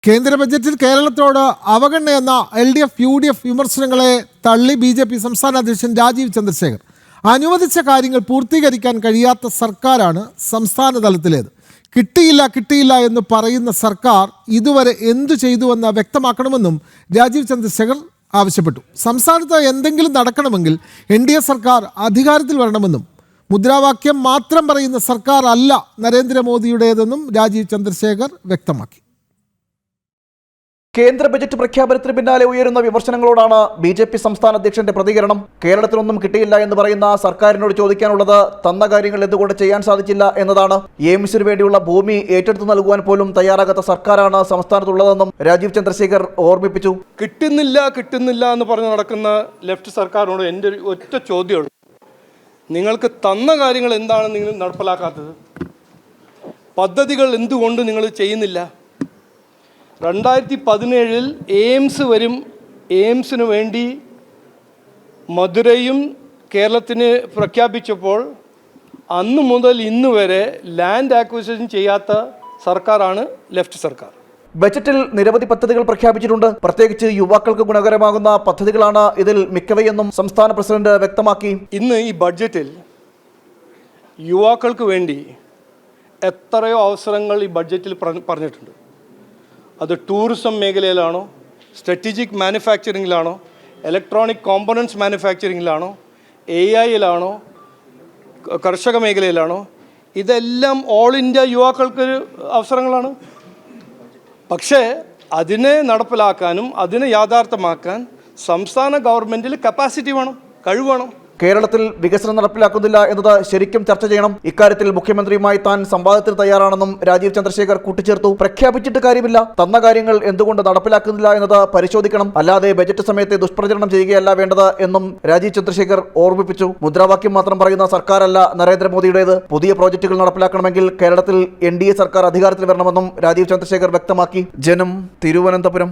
കേന്ദ്ര ബജറ്റിൽ കേരളത്തോട് അവഗണനയെന്ന LDF UDF വിമർശനങ്ങളെ തള്ളി BJP സംസ്ഥാന അധ്യക്ഷൻ രാജീവ് ചന്ദ്രശേഖർ. അനുവദിച്ച കാര്യങ്ങൾ പൂർത്തീകരിക്കാൻ കഴിയാത്ത സർക്കാരാണ് സംസ്ഥാന തലത്തിലേത്. കിട്ടിയില്ല എന്ന് പറയുന്ന സർക്കാർ ഇതുവരെ എന്തു ചെയ്തുവെന്ന് വ്യക്തമാക്കണമെന്നും രാജീവ് ചന്ദ്രശേഖർ ആവശ്യപ്പെട്ടു. സംസ്ഥാനത്ത് എന്തെങ്കിലും നടക്കണമെങ്കിൽ NDA സർക്കാർ അധികാരത്തിൽ വരണമെന്നും മുദ്രാവാക്യം മാത്രം പറയുന്ന സർക്കാർ അല്ല നരേന്ദ്രമോദിയുടേതെന്നും രാജീവ് ചന്ദ്രശേഖർ വ്യക്തമാക്കി. കേന്ദ്ര ബജറ്റ് പ്രഖ്യാപനത്തിന് പിന്നാലെ ഉയരുന്ന വിമർശനങ്ങളോടാണ് BJP സംസ്ഥാന അധ്യക്ഷന്റെ പ്രതികരണം. കേരളത്തിനൊന്നും കിട്ടിയില്ല എന്ന് പറയുന്ന സർക്കാരിനോട് ചോദിക്കാനുള്ളത് തന്ന കാര്യങ്ങൾ എന്തുകൊണ്ട് ചെയ്യാൻ സാധിച്ചില്ല എന്നതാണ്. എയിംസിന് വേണ്ടിയുള്ള ഭൂമി ഏറ്റെടുത്ത് നൽകുവാൻ പോലും തയ്യാറാകാത്ത സർക്കാരാണ് സംസ്ഥാനത്തുള്ളതെന്നും രാജീവ് ചന്ദ്രശേഖർ ഓർമ്മിപ്പിച്ചു. കിട്ടുന്നില്ല എന്ന് പറഞ്ഞ് നടക്കുന്ന ലെഫ്റ്റ് സർക്കാരിനോട് എൻ്റെ ഒരു ഒറ്റ ചോദ്യമുള്ളൂ. നിങ്ങൾക്ക് തന്ന കാര്യങ്ങൾ എന്താണ് നിങ്ങൾ നടപ്പിലാക്കാത്തത്? പദ്ധതികൾ എന്തുകൊണ്ട് നിങ്ങൾ ചെയ്യുന്നില്ല? 2017 എയിംസ് വരും. എയിംസിന് വേണ്ടി മധുരയും കേരളത്തിന് പ്രഖ്യാപിച്ചപ്പോൾ അന്ന് മുതൽ ഇന്ന് വരെ ലാൻഡ് ആക്വിസിഷൻ ചെയ്യാത്ത സർക്കാരാണ് ലെഫ്റ്റ് സർക്കാർ. ബജറ്റിൽ നിരവധി പദ്ധതികൾ പ്രഖ്യാപിച്ചിട്ടുണ്ട്. പ്രത്യേകിച്ച് യുവാക്കൾക്ക് ഗുണകരമാകുന്ന പദ്ധതികളാണ് ഇതിൽ മിക്കവയെന്നും സംസ്ഥാന പ്രസിഡന്റ് വ്യക്തമാക്കി. ഇന്ന് ഈ ബഡ്ജറ്റിൽ യുവാക്കൾക്ക് വേണ്ടി എത്രയോ അവസരങ്ങൾ ഈ ബഡ്ജറ്റിൽ പറഞ്ഞിട്ടുണ്ട്. അത് ടൂറിസം മേഖലയിലാണോ, സ്ട്രാറ്റജിക് മാനുഫാക്ചറിങ്ങിലാണോ, ഇലക്ട്രോണിക് കോമ്പണൻസ് മാനുഫാക്ചറിങ്ങിലാണോ, AI-യിലാണോ, കർഷക മേഖലയിലാണോ, ഇതെല്ലാം ഓൾ ഇന്ത്യ യുവാക്കൾക്ക് അവസരങ്ങളാണ്. പക്ഷേ അതിനെ നടപ്പിലാക്കാനും അതിനെ യാഥാർത്ഥ്യമാക്കാൻ സംസ്ഥാന ഗവൺമെൻറ്റിൽ കപ്പാസിറ്റി വേണം, കഴിവ് വേണം. കേരളത്തിൽ വികസനം നടപ്പിലാക്കുന്നില്ല എന്നത് ശരിക്കും ചർച്ച ചെയ്യണം. ഇക്കാര്യത്തിൽ മുഖ്യമന്ത്രിയുമായി താൻ സംവാദത്തിന് തയ്യാറാണെന്നും രാജീവ് ചന്ദ്രശേഖർ കൂട്ടിച്ചേർത്തു. പ്രഖ്യാപിച്ചിട്ട് കാര്യമില്ല, തന്ന കാര്യങ്ങൾ എന്തുകൊണ്ട് നടപ്പിലാക്കുന്നില്ല എന്നത് പരിശോധിക്കണം, അല്ലാതെ ബജറ്റ് സമയത്തെ ദുഷ്പ്രചരണം ചെയ്യുകയല്ല വേണ്ടത് എന്നും രാജീവ് ചന്ദ്രശേഖർ ഓർമ്മിപ്പിച്ചു. മുദ്രാവാക്യം മാത്രം പറയുന്ന സർക്കാരല്ല നരേന്ദ്രമോദിയുടേത്. പുതിയ പ്രോജക്റ്റുകൾ നടപ്പിലാക്കണമെങ്കിൽ കേരളത്തിൽ NDA സർക്കാർ അധികാരത്തിൽ വരണമെന്നും രാജീവ് ചന്ദ്രശേഖർ വ്യക്തമാക്കി. ജനം, തിരുവനന്തപുരം.